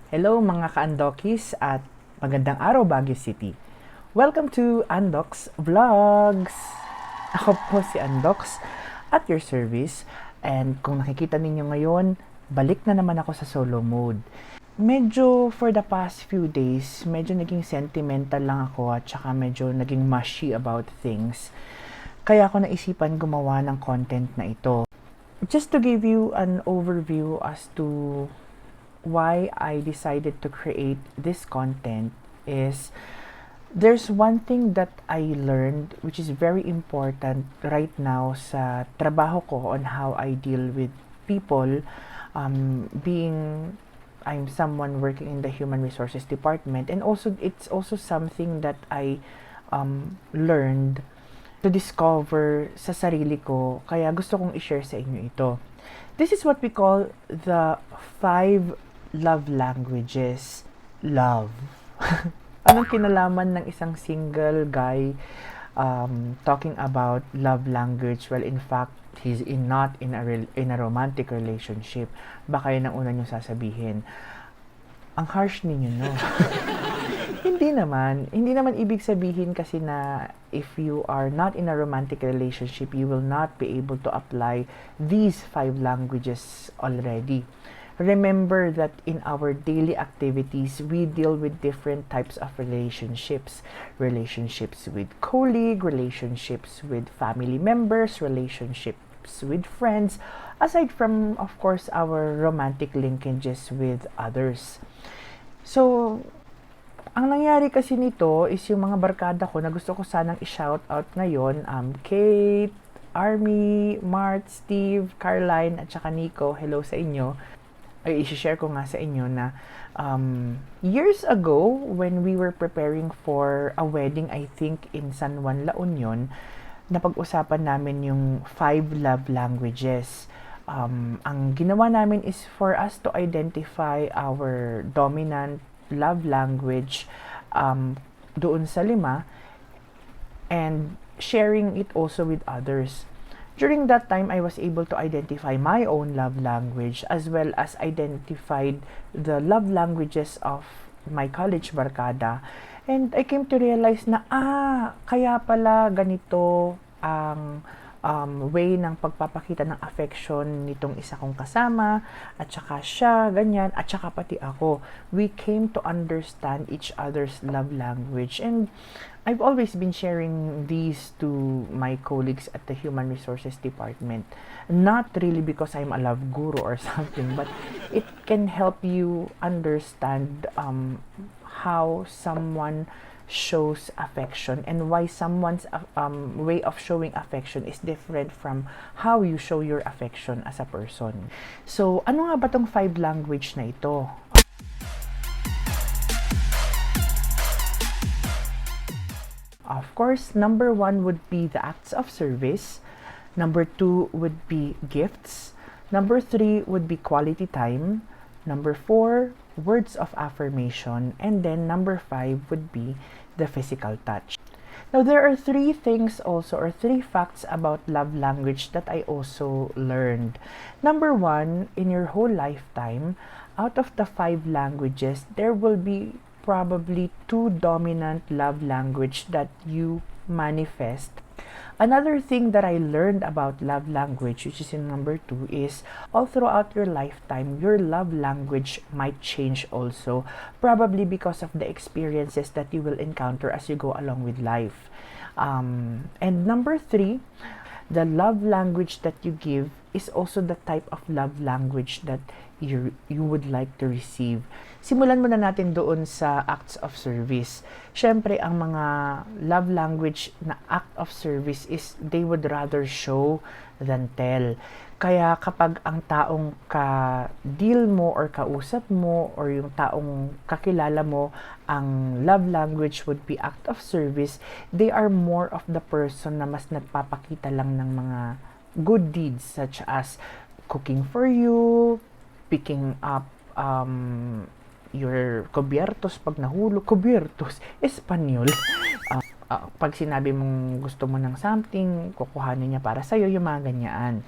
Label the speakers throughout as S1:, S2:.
S1: Hello mga ka-Andokis at magandang araw Baguio City. Welcome to Andoks Vlogs! Ako po si Andoks at your service, and kung nakikita ninyo ngayon, balik na naman ako sa solo mode. Medyo for the past few days, medyo naging sentimental lang ako at saka medyo naging mushy about things. Kaya ako naisipan gumawa ng content na ito. Just to give you an overview as to why I decided to create this content is there's one thing that I learned which is very important right now sa trabaho ko on how I deal with people, being I'm someone working in the human resources department, and also it's also something that I learned to discover sa sarili ko, kaya gusto kong i-share sa inyo ito. This is what we call the 5 love languages. Love. Anong kinalaman ng isang single guy talking about love language? Well, in fact, he's not in a romantic relationship. Baka yun ang una nyo sasabihin. Ang harsh ninyo, no? Hindi naman ibig sabihin kasi na if you are not in a romantic relationship, you will not be able to apply these 5 languages already. Remember that in our daily activities, we deal with different types of relationships. Relationships with colleague, relationships with family members, relationships with friends, aside from, of course, our romantic linkages with others. So, ang nangyari kasi nito is yung mga barkada ko na gusto ko sanang i-shout out ngayon, Kate, Army, Mart, Steve, Caroline, at saka Nico, hello sa inyo. Ay, i-share ko nga sa inyo na years ago, when we were preparing for a wedding, I think in San Juan, La Union, napag-usapan namin yung 5 love languages. Ang ginawa namin is for us to identify our dominant love language doon sa 5 and sharing it also with others. During that time, I was able to identify my own love language as well as identified the love languages of my college barkada. And I came to realize na, kaya pala ganito ang way ng pagpapakita ng affection nitong isa kong kasama, at saka siya, ganyan, at saka pati ako. We came to understand each other's love language, and I've always been sharing these to my colleagues at the Human Resources Department. Not really because I'm a love guru or something, but it can help you understand how someone shows affection and why someone's way of showing affection is different from how you show your affection as a person. So, ano nga ba tong 5 language na ito? Of course, number 1 would be the acts of service. Number 2 would be gifts. Number 3 would be quality time. Number 4, words of affirmation. And then number 5 would be the physical touch. Now, there are 3 things also, or 3 facts about love language that I also learned. Number 1, in your whole lifetime, out of the 5 languages, there will be probably 2 dominant love language that you manifest. Another thing that I learned about love language, which is in number 2, is all throughout your lifetime, your love language might change also, probably because of the experiences that you will encounter as you go along with life. And number 3, the love language that you give is also the type of love language that you would like to receive. Simulan muna natin doon sa acts of service. Syempre, ang mga love language na act of service is they would rather show than tell. Kaya kapag ang taong ka-deal mo or kausap mo or yung taong kakilala mo, ang love language would be act of service, they are more of the person na mas nagpapakita lang ng mga good deeds such as cooking for you, picking up your cubiertos pag nahulog. Cubiertos, Espanyol. Pag sinabi mong gusto mo ng something, kukuhanin niya para sa'yo, yung mga ganyan.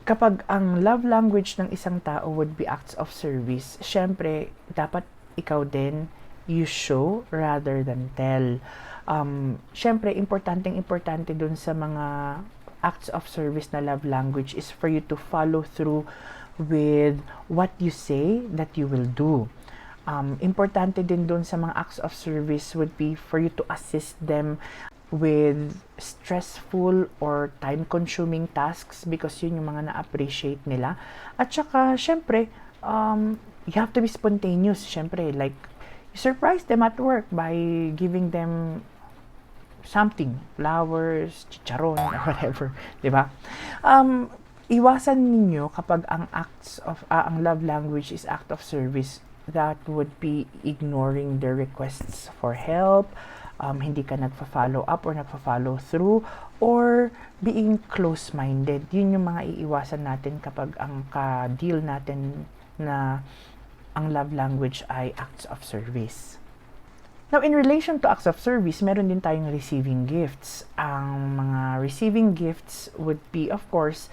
S1: Kapag ang love language ng isang tao would be acts of service, syempre, dapat ikaw din, you show rather than tell. Syempre, importante dun sa mga acts of service na love language is for you to follow through with what you say that you will do. Importante din dun sa mga acts of service would be for you to assist them with stressful or time-consuming tasks because yun yung mga na-appreciate nila. At saka, syempre, you have to be spontaneous. Syempre, like, you surprise them at work by giving them something, flowers, chicharon, or whatever, di ba? Iwasan ninyo kapag ang ang love language is act of service, that would be ignoring their requests for help, hindi ka nagfa-follow up or nagfa-follow through, or being close-minded. Yun yung mga iiwasan natin kapag ang ka-deal natin na ang love language ay acts of service. Now, in relation to acts of service, meron din tayong receiving gifts. Ang mga receiving gifts would be, of course,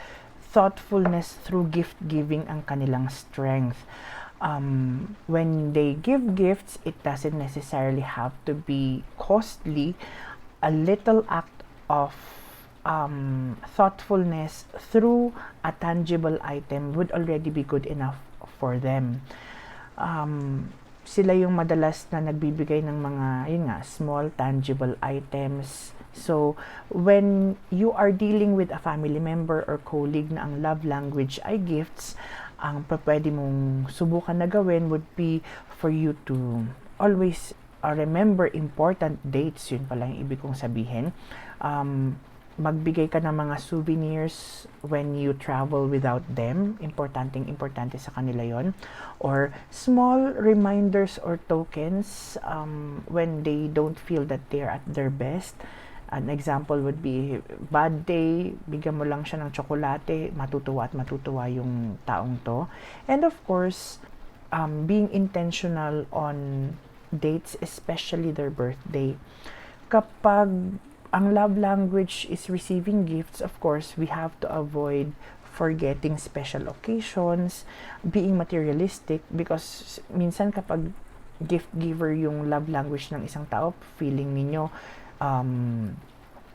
S1: thoughtfulness through gift-giving ang kanilang strength. When they give gifts, it doesn't necessarily have to be costly. A little act of thoughtfulness through a tangible item would already be good enough for them. Sila yung madalas na nagbibigay ng mga, small tangible items. So, when you are dealing with a family member or colleague na ang love language ay gifts, ang pwede mong subukan na gawin would be for you to always remember important dates. Yun pala yung ibig kong sabihin. Magbigay ka ng mga souvenirs when you travel without them. Importante sa kanila yon. Or small reminders or tokens when they don't feel that they're at their best. An example would be, bad day, bigyan mo lang siya ng tsokolate, matutuwa yung taong to. And of course, being intentional on dates, especially their birthday. Kapag ang love language is receiving gifts, of course, we have to avoid forgetting special occasions, being materialistic, because minsan kapag gift giver yung love language ng isang tao, feeling ninyo,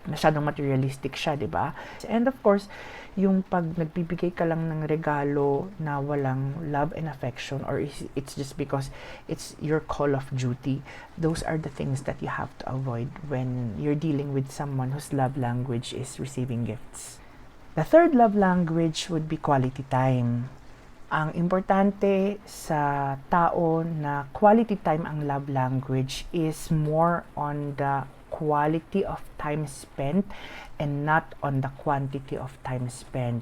S1: masyadong materialistic siya, di ba? And of course, yung pag nagbibigay ka lang ng regalo na walang love and affection, or it's just because it's your call of duty, those are the things that you have to avoid when you're dealing with someone whose love language is receiving gifts. The third love language would be quality time. Ang importante sa tao na quality time ang love language is more on the quality of time spent and not on the quantity of time spent.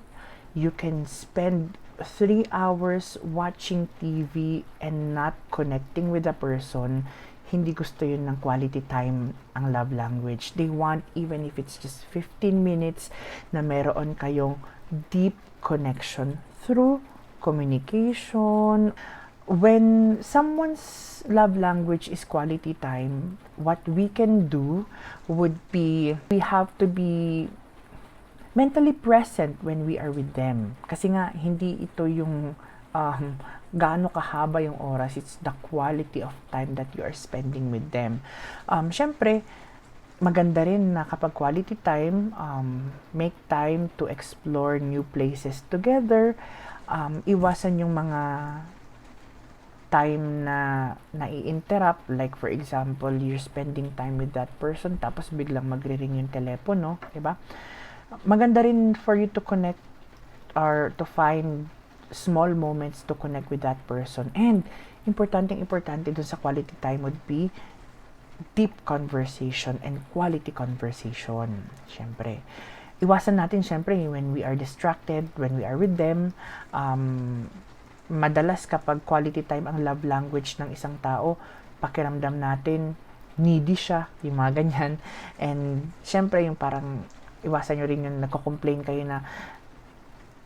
S1: You can spend 3 hours watching TV and not connecting with a person. Hindi gusto yun ng quality time ang love language. They want, even if it's just 15 minutes, na meron kayong deep connection through communication. When someone's love language is quality time, what we can do would be, we have to be mentally present when we are with them. Kasi nga, hindi ito yung gaano kahaba yung oras. It's the quality of time that you are spending with them. Syempre, maganda rin na kapag quality time, make time to explore new places together. Iwasan yung mga time na nai-interrupt, like for example, you're spending time with that person tapos biglang magre-ring yung telepono, diba? Maganda rin for you to connect or to find small moments to connect with that person. And importante dun sa quality time would be deep conversation and quality conversation. Syempre, iwasan natin syempre when we are distracted, when we are with them. Madalas kapag quality time ang love language ng isang tao, pakiramdam natin needy siya, yung mga ganyan. And syempre yung parang iwasan nyo rin yung nagko-complain kayo na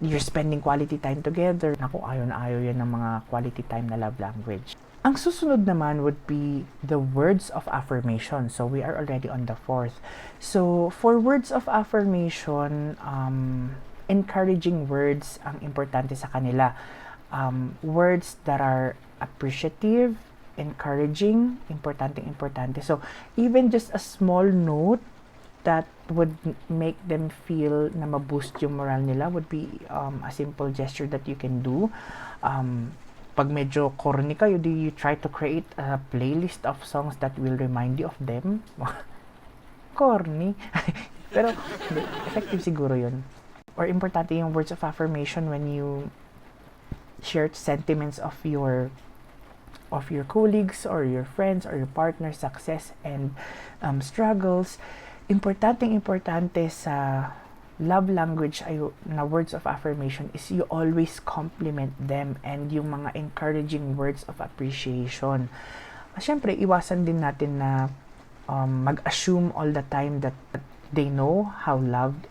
S1: you're spending quality time together. Naku, ayaw na ayaw yan ng mga quality time na love language. Ang susunod naman would be the words of affirmation. So we are already on the fourth. So for words of affirmation, encouraging words ang importante sa kanila. Words that are appreciative, encouraging, importante. So, even just a small note that would make them feel na ma-boost yung moral nila would be a simple gesture that you can do. Pag medyo corny kayo, do you try to create a playlist of songs that will remind you of them? Corny. Pero, effective siguro yun. Or importante yung words of affirmation when you share sentiments of your colleagues or your friends or your partner's success and struggles. Importante sa love language ay na words of affirmation is you always compliment them and yung mga encouraging words of appreciation. Syempre, iwasan din natin na mag-assume all the time that they know how loved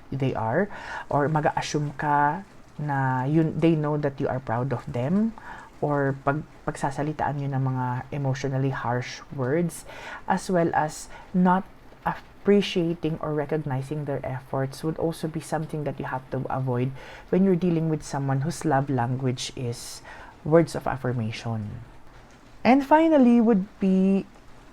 S1: they are, or mag-assume ka na they know that you are proud of them, or pagsasalitaan nyo ng mga emotionally harsh words, as well as not appreciating or recognizing their efforts would also be something that you have to avoid when you're dealing with someone whose love language is words of affirmation. And finally would be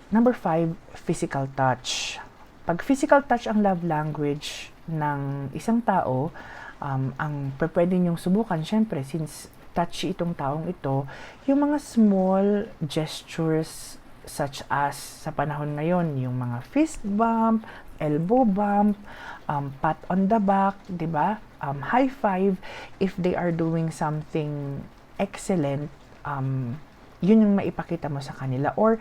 S1: number 5, physical touch. Pag physical touch ang love language ng isang tao, ang pwede nyong subukan, syempre, since touchy itong taong ito, yung mga small gestures such as sa panahon ngayon, yung mga fist bump, elbow bump, pat on the back, 'di ba? High five if they are doing something excellent, yun yung maipakita mo sa kanila. Or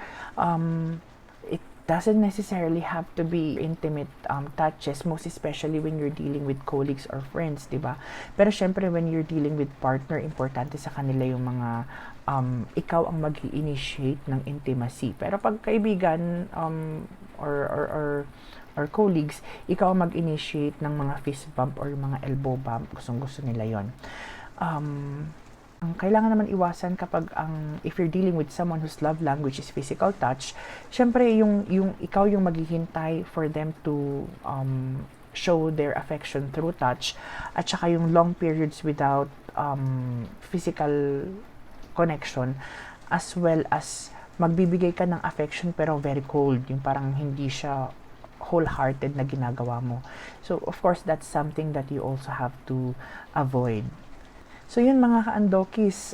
S1: it doesn't necessarily have to be intimate touches, most especially when you're dealing with colleagues or friends, 'di ba? Pero syempre when you're dealing with partner, importante sa kanila yung mga ikaw ang mag-i-initiate ng intimacy. Pero pag kaibigan or colleagues, ikaw ang mag-initiate ng mga fist bump or mga elbow bump. Gustong-gusto nila yon. Ang kailangan naman iwasan kapag if you're dealing with someone whose love language is physical touch, syempre yung ikaw yung maghihintay for them to show their affection through touch, at saka yung long periods without physical connection, as well as magbibigay ka ng affection pero very cold, yung parang hindi siya wholehearted na ginagawa mo. So of course that's something that you also have to avoid. So yun mga ka-Andokis,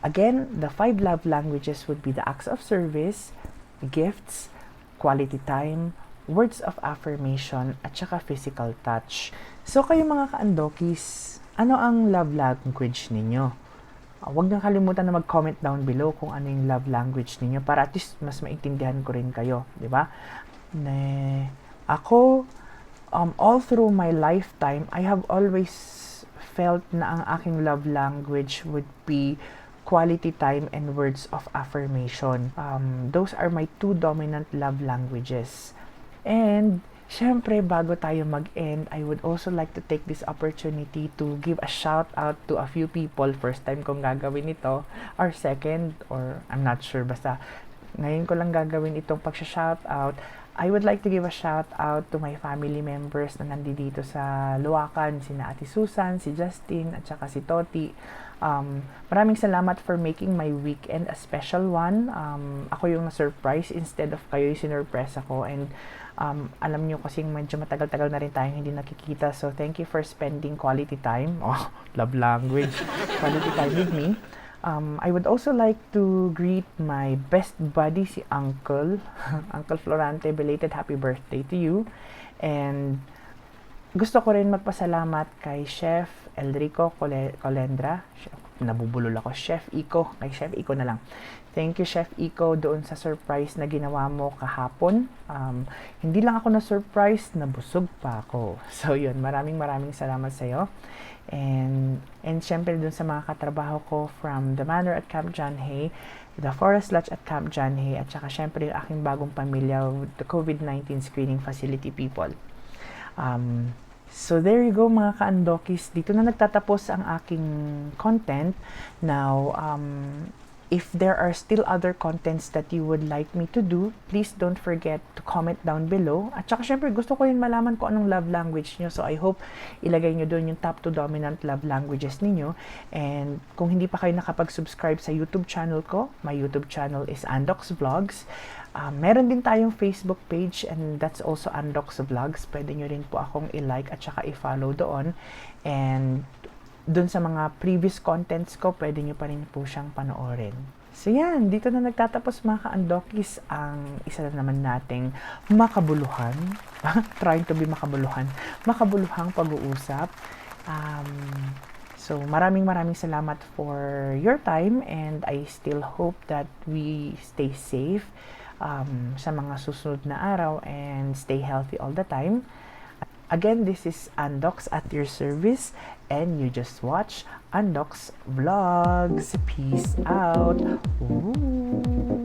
S1: again, the 5 love languages would be the acts of service, gifts, quality time, words of affirmation, at saka physical touch. So kayo mga ka-Andokis, ano ang love language ninyo? Huwag niyong kalimutan na mag-comment down below kung ano yung love language ninyo para at least mas maintindihan ko rin kayo, di ba? Ako, all through my lifetime, I have always felt na ang aking love language would be quality time and words of affirmation. Those are my 2 dominant love languages. And syempre, bago tayo mag-end, I would also like to take this opportunity to give a shout out to a few people. First time kong gagawin ito, or second, or I'm not sure, basta ngayon ko lang gagawin itong pag-shout out. I would like to give a shout out to my family members na nandito sa Luwakan, sina Ate Susan, si Justin, at saka si Toti. Maraming salamat for making my weekend a special one. Ako yung na-surprise instead of kayo yung sinurpress ako, and alam nyo kasing medyo matagal-tagal na rin tayong hindi nakikita, so thank you for spending quality time. Love language. Quality time with me. I would also like to greet my best buddy, si Uncle. Uncle Florante, belated happy birthday to you. And gusto ko rin magpasalamat kay Chef Elrico Colendra. Nabubulol ako. Chef Iko. Kay Chef Iko na lang. Thank you, Chef Iko, doon sa surprise na ginawa mo kahapon. Hindi lang ako na-surprise, nabusog pa ako. So, yun. Maraming salamat sa'yo. And syempre doon sa mga katrabaho ko from the Manor at Camp John Hay, the Forest Lodge at Camp John Hay, at saka syempre yung aking bagong pamilya with the COVID-19 screening facility people. So there you go mga ka-Andokis. Dito na nagtatapos ang aking content. Now, If there are still other contents that you would like me to do, please don't forget to comment down below. At saka syempre, gusto ko rin malaman kung anong love language nyo. So I hope ilagay nyo doon yung top 2 dominant love languages ninyo. And kung hindi pa kayo nakapag-subscribe sa YouTube channel ko, my YouTube channel is AndokiZms. Meron din tayong Facebook page and that's also AndokiZms. Pwede nyo rin po akong i-like at saka i-follow doon. And dun sa mga previous contents ko, pwede nyo pa rin po siyang panoorin. So yan, dito na nagtatapos mga ka-Andokis ang isa na naman nating makabuluhan, trying to be makabuluhang pag-uusap. So maraming salamat for your time and I still hope that we stay safe sa mga susunod na araw and stay healthy all the time. Again, this is Andoks at your service and you just watch Andoks Vlogs. Peace out. Ooh.